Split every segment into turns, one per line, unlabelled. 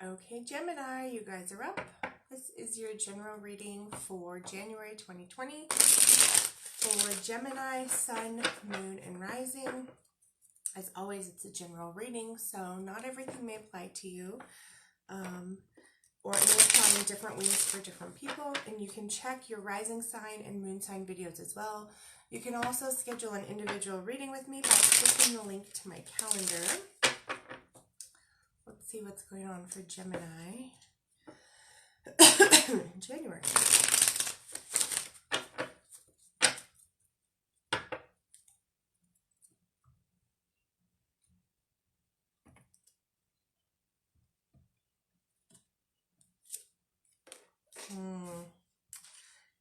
Okay, Gemini, you guys are up. This is your general reading for January 2020 for Gemini, Sun, Moon, and Rising. As always, it's a general reading, so not everything may apply to you, or it may apply in different ways for different people, and you can check your rising sign and moon sign videos as well. You can also schedule an individual reading with me by clicking the link to my calendar. Let's see what's going on for Gemini in January.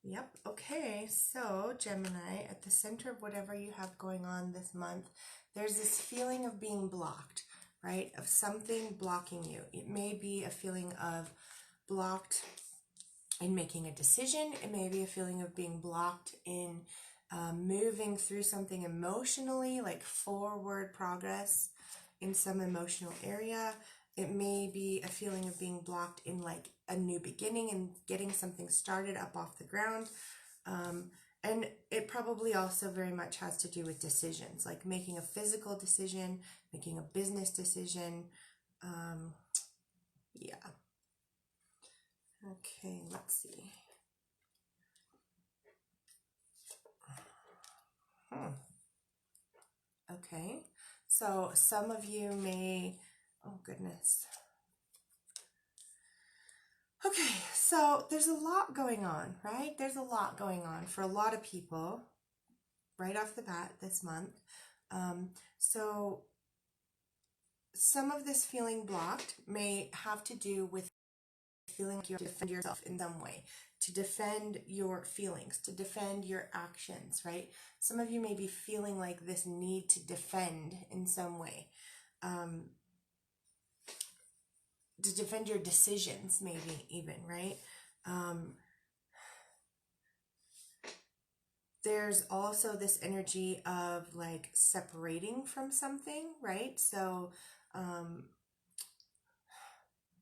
Yep, okay, so Gemini, at the center of whatever you have going on this month, there's this feeling of being blocked, right? Of something blocking you. It may be a feeling of blocked in making a decision. It may be a feeling of being blocked in moving through something emotionally, like forward progress in some emotional area. It may be a feeling of being blocked in like a new beginning and getting something started up off the ground. And it probably also very much has to do with decisions, like making a physical decision, making a business decision. Yeah. Okay, let's see. Okay, so some of you may, oh goodness. Okay, so there's a lot going on, right? There's a lot going on for a lot of people right off the bat this month. So some of this feeling blocked may have to do with feeling like you have to defend yourself in some way, to defend your feelings, to defend your actions, right? Some of you may be feeling like this need to defend in some way. To defend your decisions, maybe even, right? There's also this energy of like separating from something, right? So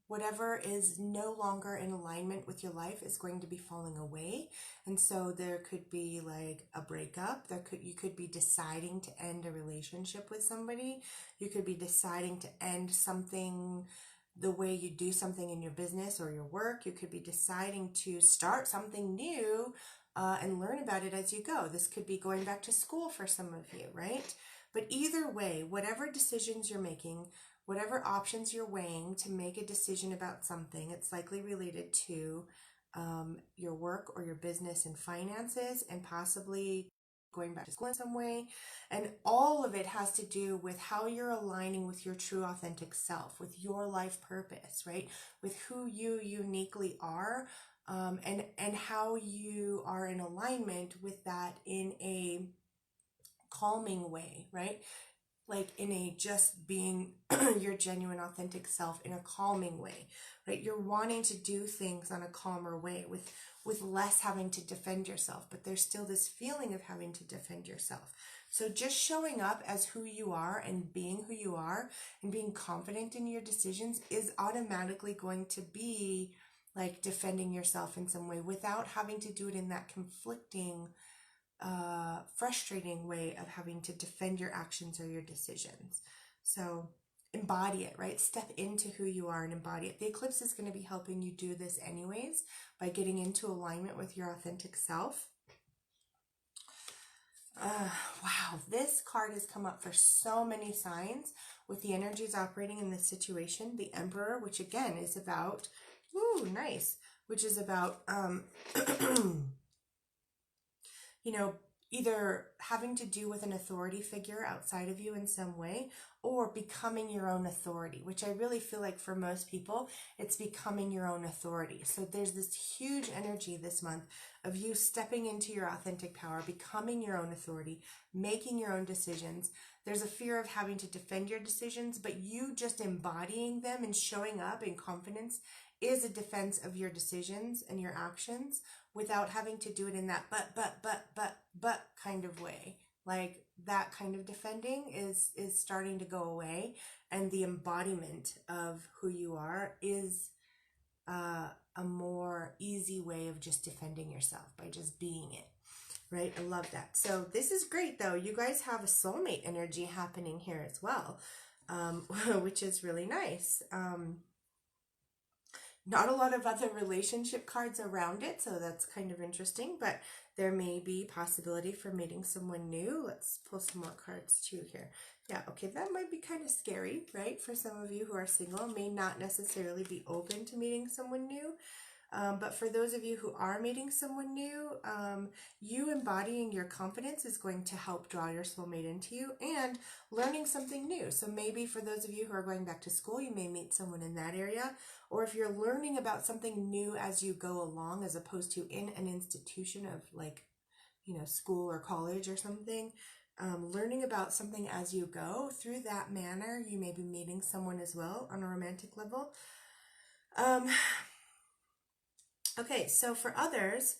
whatever is no longer in alignment with your life is going to be falling away. And so there could be like a breakup. You could be deciding to end a relationship with somebody. You could be deciding to end something, the way you do something in your business or your work. You could be deciding to start something new and learn about it as you go. This could be going back to school for some of you, right? But either way, whatever decisions you're making, whatever options you're weighing to make a decision about something, it's likely related to your work or your business and finances, and possibly going back to school in some way. And all of it has to do with how you're aligning with your true authentic self, with your life purpose, right? With who you uniquely are, and how you are in alignment with that in a calming way, right? Like in a just being your genuine authentic self in a calming way, right? You're wanting to do things on a calmer way with less having to defend yourself, but there's still this feeling of having to defend yourself. So just showing up as who you are and being who you are and being confident in your decisions is automatically going to be like defending yourself in some way without having to do it in that conflicting, frustrating way of having to defend your actions or your decisions. So embody it, right? Step into who you are and embody it. The eclipse is going to be helping you do this anyways by getting into alignment with your authentic self. Wow, this card has come up for so many signs with the energies operating in this situation. The Emperor, which again is about, nice, which is about, either having to do with an authority figure outside of you in some way, or becoming your own authority, which I really feel like for most people, it's becoming your own authority. So there's this huge energy this month of you stepping into your authentic power, becoming your own authority, making your own decisions. There's a fear of having to defend your decisions, but you just embodying them and showing up in confidence is a defense of your decisions and your actions without having to do it in that but kind of way. Like that kind of defending is starting to go away, and the embodiment of who you are is a more easy way of just defending yourself by just being it, right? I love that. So this is great though. You guys have a soulmate energy happening here as well, which is really nice. Not a lot of other relationship cards around it, so that's kind of interesting, but there may be possibility for meeting someone new. Let's pull some more cards too here. Yeah, okay, that might be kind of scary, right? For some of you who are single, may not necessarily be open to meeting someone new. But for those of you who are meeting someone new, you embodying your confidence is going to help draw your soulmate into you, and learning something new. So maybe for those of you who are going back to school, you may meet someone in that area. Or if you're learning about something new as you go along, as opposed to in an institution of like, you know, school or college or something, learning about something as you go, through that manner, you may be meeting someone as well on a romantic level. Okay, so for others,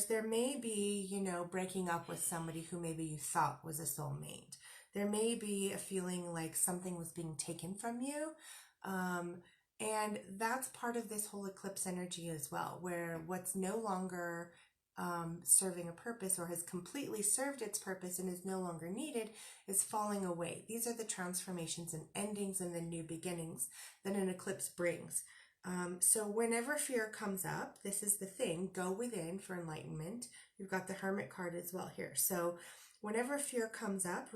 there may be, you know, breaking up with somebody who maybe you thought was a soulmate. There may be a feeling like something was being taken from you. And that's part of this whole eclipse energy as well, where what's no longer serving a purpose, or has completely served its purpose and is no longer needed, is falling away. These are the transformations and endings and the new beginnings that an eclipse brings. So whenever fear comes up, this is the thing, go within for enlightenment. You've got the Hermit card as well here. So whenever fear comes up,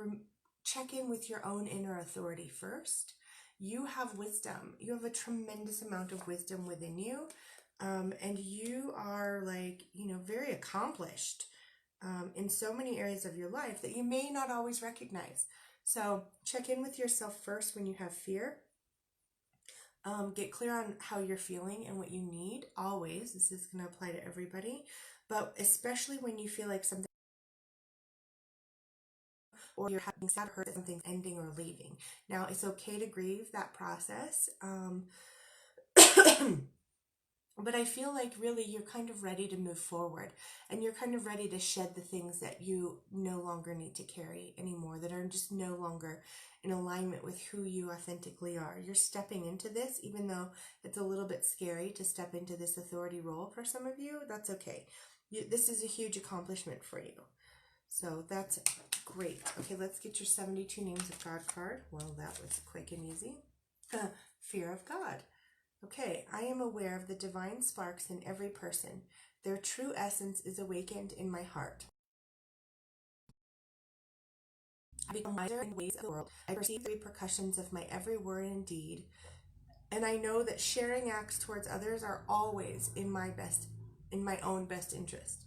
check in with your own inner authority first. You have wisdom. You have a tremendous amount of wisdom within you. And you are like, you know, very accomplished in so many areas of your life that you may not always recognize. So check in with yourself first when you have fear. Get clear on how you're feeling and what you need always. This is going to apply to everybody, but especially when you feel like something, or you're having sad hurt that something's ending or leaving. Now, it's okay to grieve that process. But I feel like really you're kind of ready to move forward, and you're kind of ready to shed the things that you no longer need to carry anymore, that are just no longer in alignment with who you authentically are. You're stepping into this, even though it's a little bit scary to step into this authority role for some of you. That's okay. This is a huge accomplishment for you. So that's great. Okay, let's get your 72 Names of God card. Well, that was quick and easy. Fear of God. Okay, I am aware of the divine sparks in every person. Their true essence is awakened in my heart. I become wiser in ways of the world. I perceive the repercussions of my every word and deed. And I know that sharing acts towards others are always in my own best interest.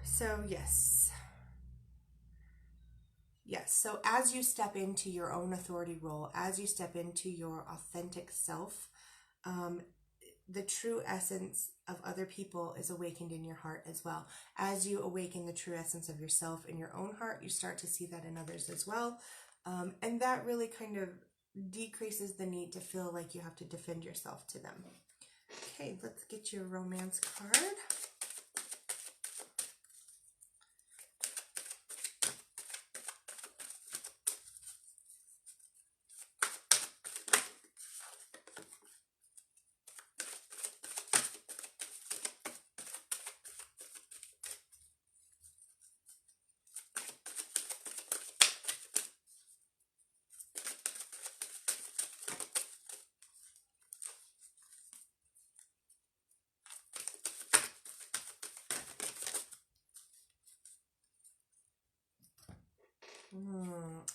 So yes, so as you step into your own authority role, as you step into your authentic self, the true essence of other people is awakened in your heart as well. As you awaken the true essence of yourself in your own heart, you start to see that in others as well. And that really kind of decreases the need to feel like you have to defend yourself to them. Okay, let's get your romance card.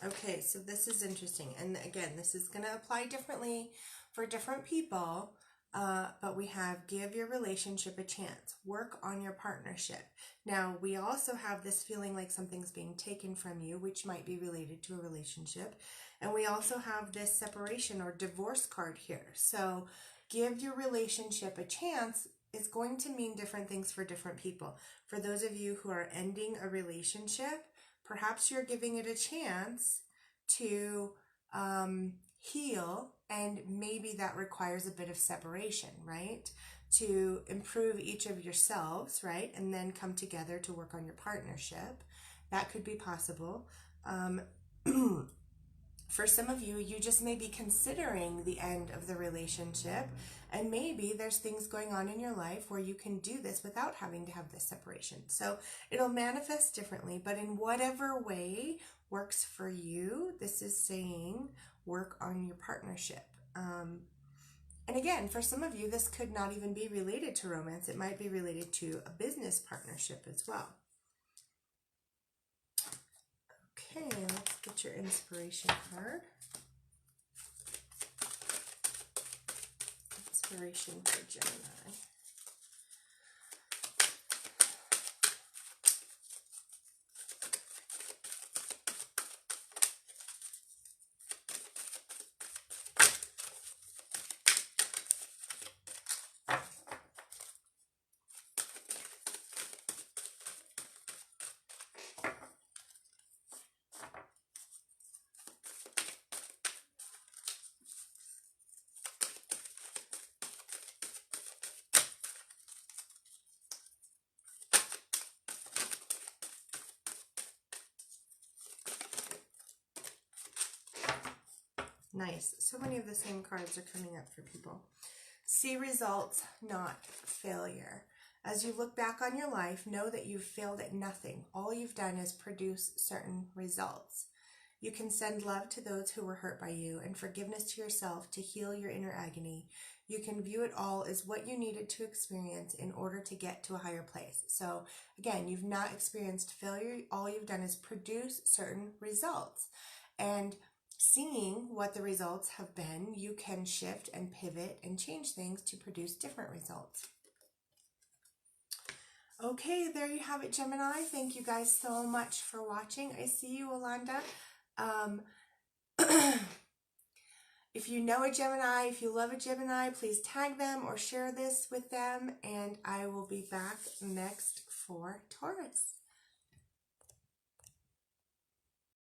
Okay, so this is interesting. And again, this is going to apply differently for different people. But we have give your relationship a chance. Work on your partnership. Now, we also have this feeling like something's being taken from you, which might be related to a relationship. And we also have this separation or divorce card here. So give your relationship a chance is going to mean different things for different people. For those of you who are ending a relationship, perhaps you're giving it a chance to heal, and maybe that requires a bit of separation, right? To improve each of yourselves, right? And then come together to work on your partnership. That could be possible. For some of you, you just may be considering the end of the relationship, and maybe there's things going on in your life where you can do this without having to have this separation. So it'll manifest differently, but in whatever way works for you, this is saying work on your partnership. And again, for some of you, this could not even be related to romance. It might be related to a business partnership as well. Okay, let's get your inspiration card. Inspiration for Gemini. Nice. So many of the same cards are coming up for people. See results, not failure. As you look back on your life, know that you've failed at nothing. All you've done is produce certain results. You can send love to those who were hurt by you and forgiveness to yourself to heal your inner agony. You can view it all as what you needed to experience in order to get to a higher place. So again, you've not experienced failure. All you've done is produce certain results. And seeing what the results have been, you can shift and pivot and change things to produce different results. Okay, there you have it, Gemini. Thank you guys so much for watching. I see you, Alanda. If you know a Gemini, if you love a Gemini, please tag them or share this with them, and I will be back next for Taurus.